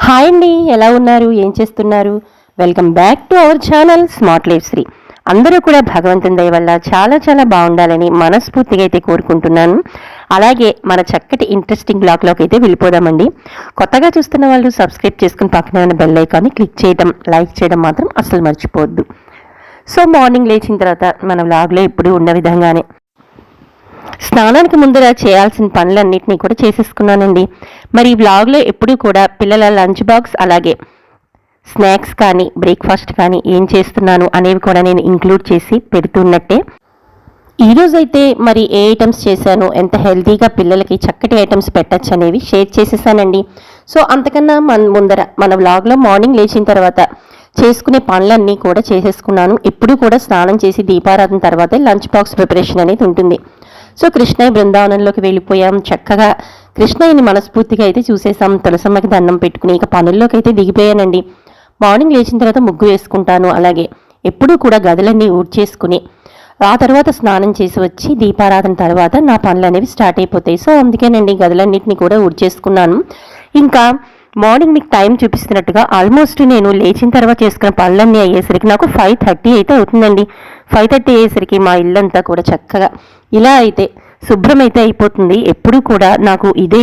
Hi అండి, ఎలా ఉన్నారు? ఏం చేస్తున్నారు? Welcome back to our channel smart life Shri. అందరూ కూడా భగవంతుని దయ వల్ల చాలా చాలా బాగుండాలని మనస్ఫూర్తిగా అయితే కోరుకుంటున్నాను. అలాగే మన చక్కటి ఇంట్రెస్టింగ్ బ్లాగ్లోకి అయితే వెళ్ళిపోదామండి. కొత్తగా చూస్తున్న వాళ్ళు సబ్స్క్రైబ్ చేసుకుని పక్కన ఉన్న బెల్ ఐకాన్ని క్లిక్ చేయడం, లైక్ చేయడం మాత్రం అస్సలు మర్చిపోవద్దు. సో మార్నింగ్ లేచిన తర్వాత మన బ్లాగ్లో ఎప్పుడు ఉన్న విధంగానే స్నానానికి ముందర చేయాల్సిన పనులన్నింటినీ కూడా చేసేసుకున్నానండి. మరి ఈ వ్లాగ్లో ఎప్పుడూ కూడా పిల్లల లంచ్ బాక్స్ అలాగే స్నాక్స్ కానీ బ్రేక్ఫాస్ట్ కానీ ఏం చేస్తున్నాను అనేవి కూడా నేను ఇంక్లూడ్ చేసి పెడుతున్నట్టే. ఈరోజైతే మరి ఏ ఐటమ్స్ చేశాను, ఎంత హెల్తీగా పిల్లలకి చక్కటి ఐటమ్స్ పెట్టచ్చు అనేవి షేర్ చేసేసానండి. సో అంతకన్నా ముందర మన వ్లాగ్లో మార్నింగ్ లేచిన తర్వాత చేసుకునే పనులన్నీ కూడా చేసేసుకున్నాను. ఎప్పుడు కూడా స్నానం చేసి దీపారాధన తర్వాతే లంచ్ బాక్స్ ప్రిపరేషన్ అనేది ఉంటుంది. సో కృష్ణయ్య బృందావనంలోకి వెళ్ళిపోయాం. చక్కగా కృష్ణయ్యని మనస్ఫూర్తిగా అయితే చూసేసాం. తులసమ్మకి దండం పెట్టుకుని ఇక పనుల్లోకి అయితే దిగిపోయానండి. మార్నింగ్ లేచిన తర్వాత ముగ్గు వేసుకుంటాను. అలాగే ఎప్పుడూ కూడా గదులన్నీ ఊడ్చేసుకుని ఆ తర్వాత స్నానం చేసి వచ్చి దీపారాధన తర్వాత నా పనులు అనేవి స్టార్ట్ అయిపోతాయి. సో అందుకేనండి గదులన్నింటినీ కూడా ఊడ్చేసుకున్నాను. ఇంకా మార్నింగ్ మీకు టైం చూపిస్తున్నట్టుగా ఆల్మోస్ట్ నేను లేచిన తర్వాత చేసుకున్న పనులన్నీ అయ్యేసరికి నాకు 5:30 అయితే అవుతుందండి. 5:30 అయ్యేసరికి మా ఇల్లంతా కూడా చక్కగా ఇలా అయితే శుభ్రం అయితే అయిపోతుంది. ఎప్పుడు కూడా నాకు ఇదే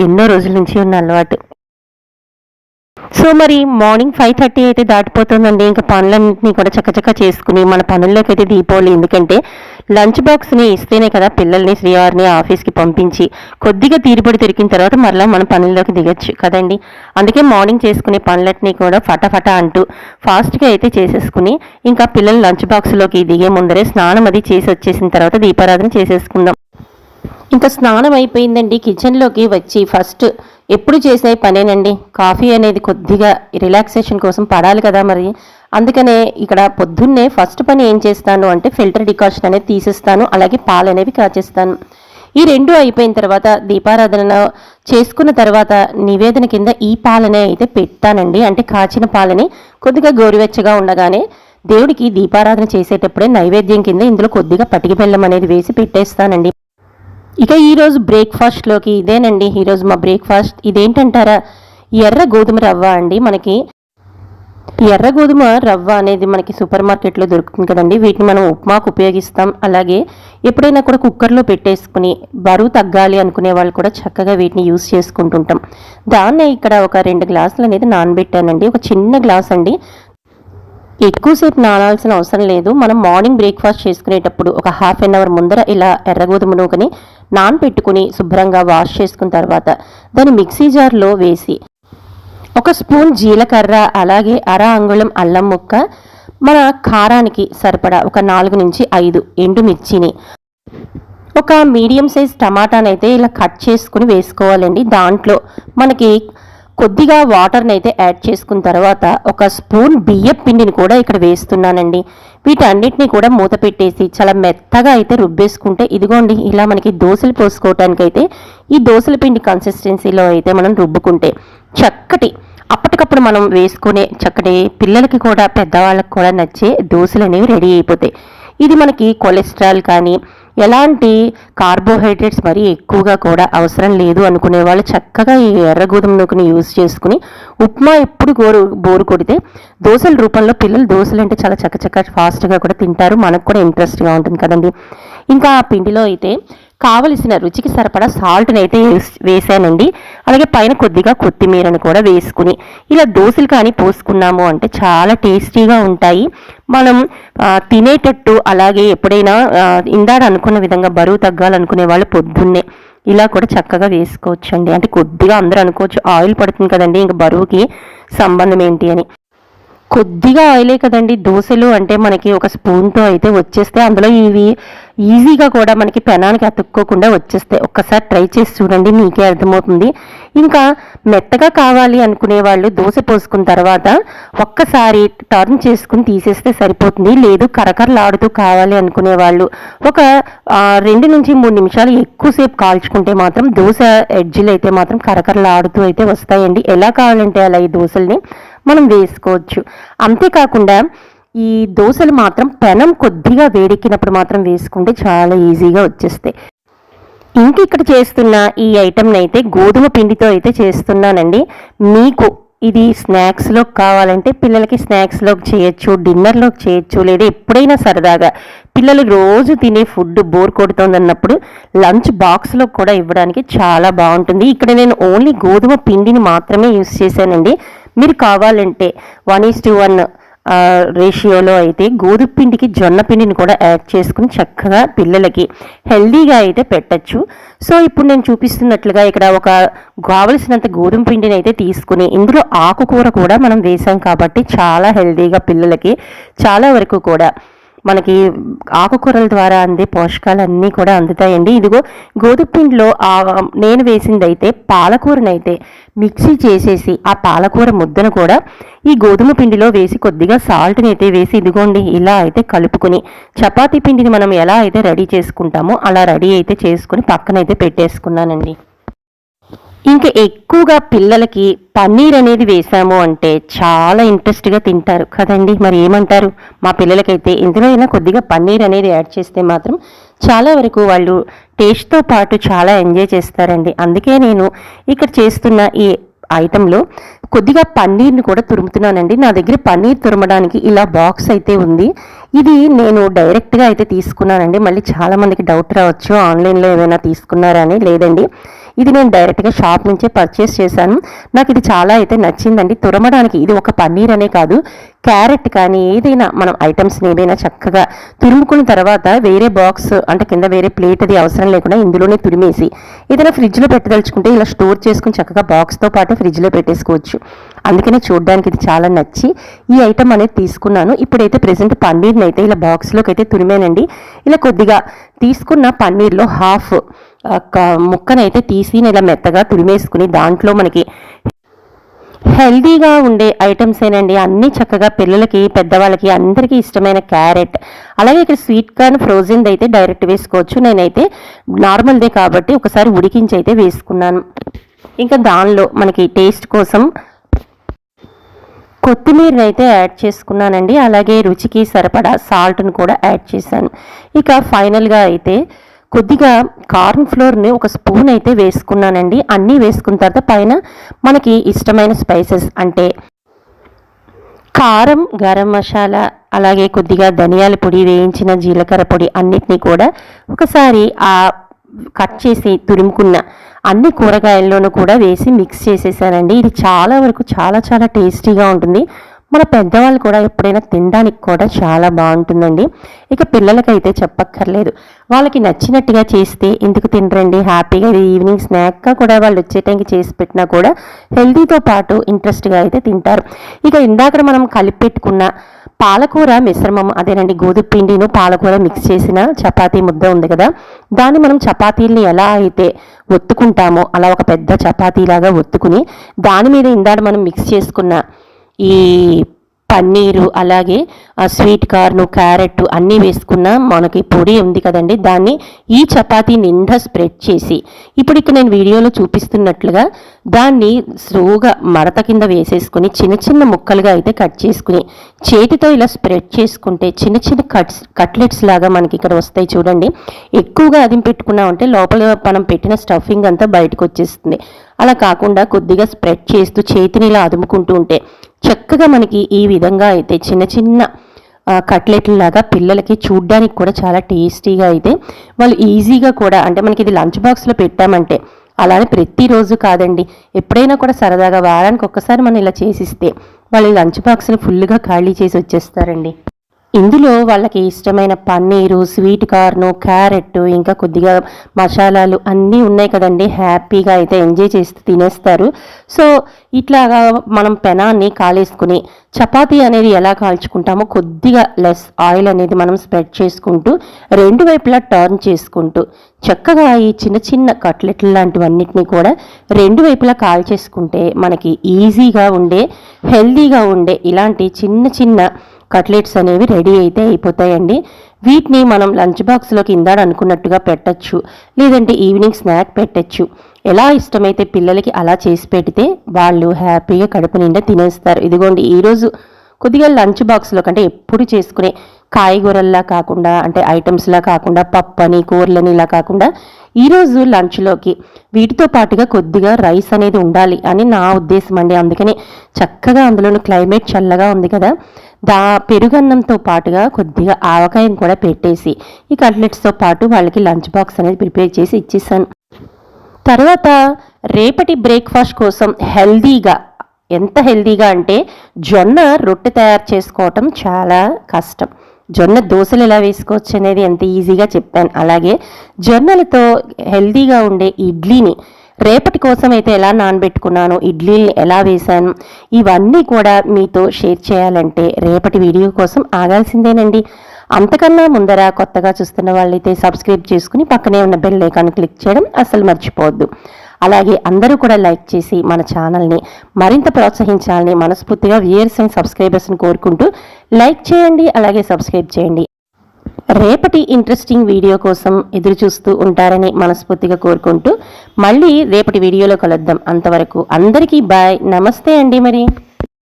ఎన్నో రోజుల నుంచి ఉన్న అలవాటు. సో మరి మార్నింగ్ 5:30 అయితే దాటిపోతుందండి. ఇంకా పనులన్నింటినీ కూడా చక్కచక్క చేసుకుని మన పనుల్లోకి అయితే దీపావళి. ఎందుకంటే లంచ్ బాక్స్ని ఇస్తేనే కదా పిల్లల్ని శ్రీవారిని ఆఫీస్కి పంపించి కొద్దిగా తీరుబడి తిరిగిన తర్వాత మరలా మన పనుల్లోకి దిగచ్చు కదండి. అందుకే మార్నింగ్ చేసుకునే పనులన్నీ కూడా ఫటాఫట అంటూ ఫాస్ట్గా అయితే చేసేసుకుని ఇంకా పిల్లలు లంచ్ బాక్స్లోకి దిగే ముందరే స్నానం అది చేసి వచ్చేసిన తర్వాత దీపారాధన చేసేసుకుందాం. ఇంకా స్నానం అయిపోయిందండి. కిచెన్లోకి వచ్చి ఫస్ట్ ఎప్పుడు చేసే పనేనండి కాఫీ అనేది కొద్దిగా రిలాక్సేషన్ కోసం పడాలి కదా. మరి అందుకనే ఇక్కడ పొద్దున్నే ఫస్ట్ పని ఏం చేస్తాను అంటే ఫిల్టర్ డికాషన్ అనేది తీసేస్తాను. అలాగే పాలు అనేవి కాచేస్తాను. ఈ రెండు అయిపోయిన తర్వాత దీపారాధన చేసుకున్న తర్వాత నివేదన కింద ఈ పాలనే అయితే పెడతానండి. అంటే కాచిన పాలని కొద్దిగా గోరువెచ్చగా ఉండగానే దేవుడికి దీపారాధన చేసేటప్పుడే నైవేద్యం కింద ఇందులో కొద్దిగా పటికి బెల్లం అనేది వేసి పెట్టేస్తానండి. ఇక ఈరోజు బ్రేక్ఫాస్ట్లోకి ఇదేనండి. ఈరోజు మా బ్రేక్ఫాస్ట్ ఇదేంటంటారా, ఎర్ర గోధుమ రవ్వ అండి. మనకి ఎర్ర గోధుమ రవ్వ అనేది మనకి సూపర్ మార్కెట్లో దొరుకుతుంది కదండి. వీటిని మనం ఉప్మాకు ఉపయోగిస్తాం. అలాగే ఎప్పుడైనా కూడా కుక్కర్లో పెట్టేసుకుని బరువు తగ్గాలి అనుకునే వాళ్ళు కూడా చక్కగా వీటిని యూస్ చేసుకుంటుంటాం. దాన్నే ఇక్కడ ఒక 2 గ్లాసులు అనేది నానబెట్టానండి. ఒక చిన్న గ్లాస్ అండి. ఎక్కువసేపు నానాల్సిన అవసరం లేదు. మనం మార్నింగ్ బ్రేక్ఫాస్ట్ చేసుకునేటప్పుడు ఒక ½ అన్ అవర్ ముందర ఇలా ఎర్రగోధుమ నూకని నానబెట్టుకుని శుభ్రంగా వాష్ చేసుకున్న తర్వాత దాన్ని మిక్సీ జార్లో వేసి ఒక స్పూన్ జీలకర్ర అలాగే అర అంగుళం అల్లం ముక్క, మన కారానికి సరిపడా ఒక 4 నుంచి 5 ఎండుమిర్చిని, ఒక మీడియం సైజ్ టమాటానైతే ఇలా కట్ చేసుకుని వేసుకోవాలండి. దాంట్లో మనకి కొద్దిగా వాటర్ని అయితే యాడ్ చేసుకున్న తర్వాత ఒక స్పూన్ బియ్యం పిండిని కూడా ఇక్కడ వేస్తున్నానండి. వీటన్నిటిని కూడా మూత పెట్టేసి చాలా మెత్తగా అయితే రుబ్బేసుకుంటే ఇదిగోండి ఇలా మనకి దోశలు పోసుకోవటానికి అయితే ఈ దోశల పిండి కన్సిస్టెన్సీలో అయితే మనం రుబ్బుకుంటే చక్కటి అప్పటికప్పుడు మనం వేసుకునే చక్కటి పిల్లలకి కూడా పెద్దవాళ్ళకి కూడా నచ్చే దోశలు అనేవి రెడీ అయిపోతాయి. ఇది మనకి కొలెస్ట్రాల్ కానీ ఎలాంటి కార్బోహైడ్రేట్స్ మరీ ఎక్కువగా కూడా అవసరం లేదు అనుకునే వాళ్ళు చక్కగా ఈ ఎర్ర గోధుమ నూకని యూజ్ చేసుకుని ఉప్మా ఎప్పుడు బోరు కొడితే దోశల రూపంలో పిల్లలు దోశలు అంటే చాలా చక్కచక్క ఫాస్ట్గా కూడా తింటారు. మనకు కూడా ఇంట్రెస్ట్గా ఉంటుంది కదండి. ఇంకా ఆ పిండిలో అయితే కావలసిన రుచికి సరిపడా సాల్ట్ని అయితే వేసానండి. అలాగే పైన కొద్దిగా కొత్తిమీరను కూడా వేసుకుని ఇలా దోశలు కానీ పోసుకున్నాము అంటే చాలా టేస్టీగా ఉంటాయి. మనం తినేటట్టు అలాగే ఎప్పుడైనా ఇందాక అనుకున్న విధంగా బరువు తగ్గాలనుకునే వాళ్ళు పొద్దున్నే ఇలా కూడా చక్కగా వేసుకోవచ్చండి. అంటే కొద్దిగా అందరూ అనుకోవచ్చు ఆయిల్ పడుతుంది కదండి, ఇంకా బరువుకి సంబంధం ఏంటి అని. కొద్దిగా ఆయిలే కదండి దోశలు అంటే మనకి ఒక స్పూన్తో అయితే వచ్చేస్తే అందులో ఇవి ఈజీగా కూడా మనకి పెనానికి అతుక్కోకుండా వచ్చేస్తాయి. ఒక్కసారి ట్రై చేసి చూడండి, మీకే అర్థమవుతుంది. ఇంకా మెత్తగా కావాలి అనుకునే వాళ్ళు దోశ పోసుకున్న తర్వాత ఒక్కసారి టర్న్ చేసుకుని తీసేస్తే సరిపోతుంది. లేదు కరకరలాడుతూ కావాలి అనుకునే వాళ్ళు ఒక 2 నుంచి 3 నిమిషాలు ఎక్కువసేపు కాల్చుకుంటే మాత్రం దోశ ఎడ్జిలు అయితే మాత్రం కరకరలాడుతూ అయితే వస్తాయండి. ఎలా కావాలంటే అలా ఈ దోశల్ని మనం వేసుకోవచ్చు. అంతేకాకుండా ఈ దోశలు మాత్రం పెనం కొద్దిగా వేడెక్కినప్పుడు మాత్రం వేసుకుంటే చాలా ఈజీగా వచ్చేస్తాయి. ఇంక ఇక్కడ చేస్తున్న ఈ ఐటమ్ని అయితే గోధుమ పిండితో అయితే చేస్తున్నానండి. మీకు ఇది స్నాక్స్లోకి కావాలంటే పిల్లలకి స్నాక్స్లోకి చేయొచ్చు, డిన్నర్లోకి చేయొచ్చు, లేదా ఎప్పుడైనా సరదాగా పిల్లలు రోజు తినే ఫుడ్ బోర్ కొడుతుంది అన్నప్పుడు లంచ్ బాక్స్లో కూడా ఇవ్వడానికి చాలా బాగుంటుంది. ఇక్కడ నేను ఓన్లీ గోధుమ పిండిని మాత్రమే యూస్ చేశానండి. మీరు కావాలంటే 1:1 రేషియోలో అయితే గోధుమ పిండికి జొన్న పిండిని కూడా యాడ్ చేసుకుని చక్కగా పిల్లలకి హెల్దీగా అయితే పెట్టచ్చు. సో ఇప్పుడు నేను చూపిస్తున్నట్లుగా ఇక్కడ ఒక కావలసినంత గోధుమ పిండిని అయితే తీసుకుని ఇందులో ఆకుకూర కూడా మనం వేసాం కాబట్టి చాలా హెల్దీగా పిల్లలకి చాలా వరకు కూడా మనకి ఆకుకూరల ద్వారా అందే పోషకాలన్నీ కూడా అందుతాయండి. ఇదిగో గోధుమ పిండిలో నేను వేసింది అయితే పాలకూరనైతే మిక్సీ చేసేసి ఆ పాలకూర ముద్దను కూడా ఈ గోధుమ పిండిలో వేసి కొద్దిగా సాల్ట్ని అయితే వేసి ఇదిగోండి ఇలా అయితే కలుపుకొని చపాతీ పిండిని మనం ఎలా అయితే రెడీ చేసుకుంటామో అలా రెడీ అయితే చేసుకుని పక్కనైతే పెట్టేసుకున్నానండి. ఇంకా ఎక్కువగా పిల్లలకి పన్నీర్ అనేది వేసాము అంటే చాలా ఇంట్రెస్ట్గా తింటారు కదండి. మరి ఏమంటారు? మా పిల్లలకైతే ఇందులో అయినా కొద్దిగా పన్నీర్ అనేది యాడ్ చేస్తే మాత్రం చాలా వరకు వాళ్ళు టేస్ట్తో పాటు చాలా ఎంజాయ్ చేస్తారండి. అందుకే నేను ఇక్కడ చేస్తున్న ఈ ఐటెంలో కొద్దిగా పన్నీర్ని కూడా తురుముతున్నానండి. నా దగ్గర పన్నీర్ తురమడానికి ఇలా బాక్స్ అయితే ఉంది. ఇది నేను డైరెక్ట్గా అయితే తీసుకున్నానండి. మళ్ళీ చాలామందికి డౌట్ రావచ్చు ఆన్లైన్లో ఏమైనా తీసుకున్నారా అని. లేదండి, ఇది నేను డైరెక్ట్గా షాప్ నుంచే పర్చేస్ చేశాను. నాకు ఇది చాలా అయితే నచ్చిందండి. తురమడానికి ఇది ఒక పన్నీర్ అనే కాదు, క్యారెట్ కానీ ఏదైనా మనం ఐటమ్స్ని ఏదైనా చక్కగా తురుముకున్న తర్వాత వేరే బాక్స్ అంటే కింద వేరే ప్లేట్ అది అవసరం లేకుండా ఇందులోనే తురిమేసి ఏదైనా ఫ్రిడ్జ్లో పెట్టదలుచుకుంటే ఇలా స్టోర్ చేసుకుని చక్కగా బాక్స్తో పాటు ఫ్రిడ్జ్లో పెట్టేసుకోవచ్చు. అందుకనే చూడడానికి ఇది చాలా నచ్చి ఈ ఐటమ్ అనేది తీసుకున్నాను. ఇప్పుడైతే ప్రెసెంట్ పన్నీర్ని అయితే ఇలా బాక్స్లోకి అయితే తురిమేనండి. ఇలా కొద్దిగా తీసుకున్న పన్నీర్లో హాఫ్ ముక్కనైతే తీసి ఇలా మెత్తగా తురిమేసుకుని దాంట్లో మనకి హెల్దీగా ఉండే ఐటమ్స్ ఏనండి అన్నీ చక్కగా పిల్లలకి పెద్దవాళ్ళకి అందరికీ ఇష్టమైన క్యారెట్, అలాగే ఇక్కడ స్వీట్ కార్న్ ఫ్రోజన్ది అయితే డైరెక్ట్ వేసుకోవచ్చు. నేనైతే నార్మల్దే కాబట్టి ఒకసారి ఉడికించి అయితే వేసుకున్నాను. ఇంకా దానిలో మనకి టేస్ట్ కోసం కొత్తిమీరని అయితే యాడ్ చేసుకున్నానండి. అలాగే రుచికి సరిపడా సాల్ట్ను కూడా యాడ్ చేశాను. ఇక ఫైనల్గా అయితే కొద్దిగా కార్న్ ఫ్లోర్ని ఒక స్పూన్ అయితే వేసుకున్నానండి. అన్నీ వేసుకున్న తర్వాత పైన మనకి ఇష్టమైన స్పైసెస్ అంటే కారం, గరం మసాలా, అలాగే కొద్దిగా ధనియాల పొడి, వేయించిన జీలకర్ర పొడి అన్నిటినీ కూడా ఒకసారి ఆ కట్ చేసి తురుముకున్న అన్ని కూరగాయల్లోనూ కూడా వేసి మిక్స్ చేసేసానండి. ఇది చాలా వరకు చాలా చాలా టేస్టీగా ఉంటుంది. మన పెద్దవాళ్ళు కూడా ఎప్పుడైనా తినడానికి కూడా చాలా బాగుంటుందండి. ఇక పిల్లలకైతే చెప్పక్కర్లేదు, వాళ్ళకి నచ్చినట్టుగా చేస్తే ఎందుకు తినరండి. హ్యాపీగా ఇది ఈవినింగ్ స్నాక్గా కూడా వాళ్ళు వచ్చే టైంకి చేసి పెట్టినా కూడా హెల్తీతో పాటు ఇంట్రెస్ట్గా అయితే తింటారు. ఇక ఇందాక మనం కలిపెట్టుకున్న పాలకూర మిశ్రమం అదేనండి, గోధుమ పిండిను పాలకూర మిక్స్ చేసిన చపాతీ ముద్ద ఉంది కదా, దాన్ని మనం చపాతీల్ని ఎలా అయితే ఒత్తుకుంటామో అలా ఒక పెద్ద చపాతీలాగా ఒత్తుకుని దాని మీద ఇందాక మనం మిక్స్ చేసుకున్న ఈ పన్నీరు, అలాగే స్వీట్ కార్న్, క్యారెట్ అన్నీ వేసుకున్న మనకి పొడి ఉంది కదండి, దాన్ని ఈ చపాతీ నిండా స్ప్రెడ్ చేసి ఇప్పుడు ఇక్కడ నేను వీడియోలో చూపిస్తున్నట్లుగా దాన్ని స్లోగా మడత కింద వేసేసుకుని చిన్న చిన్న ముక్కలుగా అయితే కట్ చేసుకుని చేతితో ఇలా స్ప్రెడ్ చేసుకుంటే చిన్న చిన్న కట్లెట్స్ లాగా మనకి ఇక్కడ వస్తాయి చూడండి. ఎక్కువగా అదిం పెట్టుకున్నామంటే లోపల మనం పెట్టిన స్టఫింగ్ అంతా బయటకు వచ్చేస్తుంది. అలా కాకుండా కొద్దిగా స్ప్రెడ్ చేస్తూ చేతిని ఇలా అదుముకుంటూ ఉంటే చక్కగా మనకి ఈ విధంగా అయితే చిన్న చిన్న కట్లెట్లలాగా పిల్లలకి చూడ్డానికి కూడా చాలా టేస్టీగా అయితే వాళ్ళు ఈజీగా కూడా అంటే మనకి ఇది లంచ్ బాక్స్లో పెట్టామంటే అలానే ప్రతిరోజు కాదండి, ఎప్పుడైనా కూడా సరదాగా వారానికి ఒక్కసారి మనం ఇలా చేసిస్తే వాళ్ళు లంచ్ బాక్స్ని ఫుల్గా ఖాళీ చేసి వచ్చేస్తారండి. ఇందులో వాళ్ళకి ఇష్టమైన పన్నీరు, స్వీట్ కార్ను, క్యారెట్, ఇంకా కొద్దిగా మసాలాలు అన్నీ ఉన్నాయి కదండి, హ్యాపీగా అయితే ఎంజాయ్ చేస్తూ తినేస్తారు. సో ఇట్లాగా మనం పెనాన్ని కాలేసుకుని చపాతీ అనేది ఎలా కాల్చుకుంటామో కొద్దిగా లెస్ ఆయిల్ అనేది మనం స్ప్రెడ్ చేసుకుంటూ రెండు వైపులా టర్న్ చేసుకుంటూ చక్కగా ఈ చిన్న చిన్న కట్లెట్లు లాంటివన్నిటినీ కూడా రెండు వైపులా కాల్చేసుకుంటే మనకి ఈజీగా ఉండే హెల్దీగా ఉండే ఇలాంటి చిన్న చిన్న కట్లెట్స్ అనేవి రెడీ అయితే అయిపోతాయండి. వీటిని మనం లంచ్ బాక్స్లోకి ఇందాడ అనుకున్నట్టుగా పెట్టచ్చు, లేదంటే ఈవినింగ్ స్నాక్ పెట్టచ్చు. ఎలా ఇష్టమైతే పిల్లలకి అలా చేసి పెడితే వాళ్ళు హ్యాపీగా కడుపు నిండా తినేస్తారు. ఇదిగోండి ఈరోజు కొద్దిగా లంచ్ బాక్స్లో కంటే ఎప్పుడు చేసుకునే కాయగూరల్లా కాకుండా అంటే ఐటమ్స్లా కాకుండా పప్పని కూరలని ఇలా కాకుండా ఈరోజు లంచ్లోకి వీటితో పాటుగా కొద్దిగా రైస్ అనేది ఉండాలి అని నా ఉద్దేశం అండి. అందుకని చక్కగా అందులోని క్లైమేట్ చల్లగా ఉంది కదా, పెరుగన్నంతో పాటుగా కొద్దిగా ఆవకాయని కూడా పెట్టేసి ఈ కట్లెట్స్తో పాటు వాళ్ళకి లంచ్ బాక్స్ అనేది ప్రిపేర్ చేసి ఇచ్చేసాను. తర్వాత రేపటి బ్రేక్ఫాస్ట్ కోసం హెల్దీగా, ఎంత హెల్దీగా అంటే జొన్న రొట్టె తయారు చేసుకోవటం చాలా కష్టం. జొన్న దోశలు ఎలా వేసుకోవచ్చు అనేది ఎంత ఈజీగా చెప్పాను. అలాగే జొన్నలతో హెల్దీగా ఉండే ఇడ్లీని రేపటి కోసం అయితే ఎలా నానబెట్టుకున్నాను, ఇడ్లీని ఎలా వేశాను, ఇవన్నీ కూడా మీతో షేర్ చేయాలంటే రేపటి వీడియో కోసం ఆగాల్సిందేనండి. అంతకన్నా ముందర కొత్తగా చూస్తున్న వాళ్ళైతే సబ్స్క్రైబ్ చేసుకుని పక్కనే ఉన్న బెల్ ఐకాన్ క్లిక్ చేయడం అస్సలు మర్చిపోవద్దు. అలాగే అందరూ కూడా లైక్ చేసి మన ఛానల్ని మరింత ప్రోత్సహించాలని మనస్ఫూర్తిగా వ్యూయర్స్ అండ్ సబ్స్క్రైబర్స్ని కోరుకుంటూ లైక్ చేయండి, అలాగే సబ్స్క్రైబ్ చేయండి. రేపటి ఇంట్రెస్టింగ్ వీడియో కోసం ఎదురు చూస్తూ ఉంటారని మనస్ఫూర్తిగా కోరుకుంటూ మళ్ళీ రేపటి వీడియోలో కలుద్దాం. అంతవరకు అందరికీ బాయ్, నమస్తే అండి. మరి